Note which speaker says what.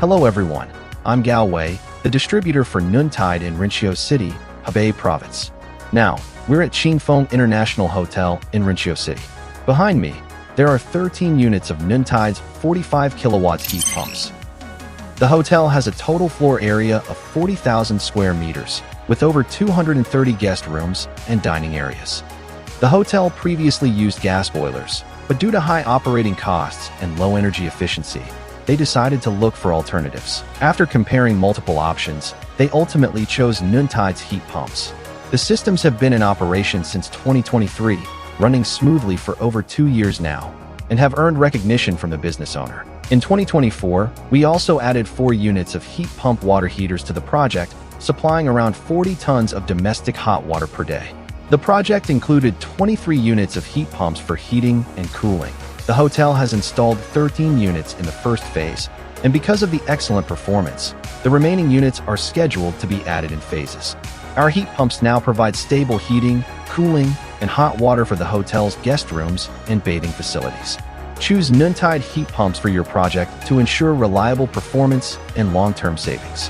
Speaker 1: Hello everyone, I'm Gao Wei, the distributor for Newntide in Rinqiu City, Hebei Province. Now, we're at Qingfeng International Hotel in Rinqiu City. Behind me, there are 13 units of Newentide's 45 kilowatts heat pumps. The hotel has a total floor area of 40,000 square meters, with over 230 guest rooms and dining areas. The hotel previously used gas boilers, but due to high operating costs and low energy efficiency, they decided to look for alternatives. After comparing multiple options, they ultimately chose Newentide's heat pumps. The systems have been in operation since 2023, running smoothly for over 2 years now, and have earned recognition from the business owner. In 2024, we also added 4 units of heat pump water heaters to the project, supplying around 40 tons of domestic hot water per day. The project included 23 units of heat pumps for heating and cooling. The hotel has installed 13 units in the first phase, and because of the excellent performance, the remaining units are scheduled to be added in phases. Our heat pumps now provide stable heating, cooling, and hot water for the hotel's guest rooms and bathing facilities. Choose Newntide heat pumps for your project to ensure reliable performance and long-term savings.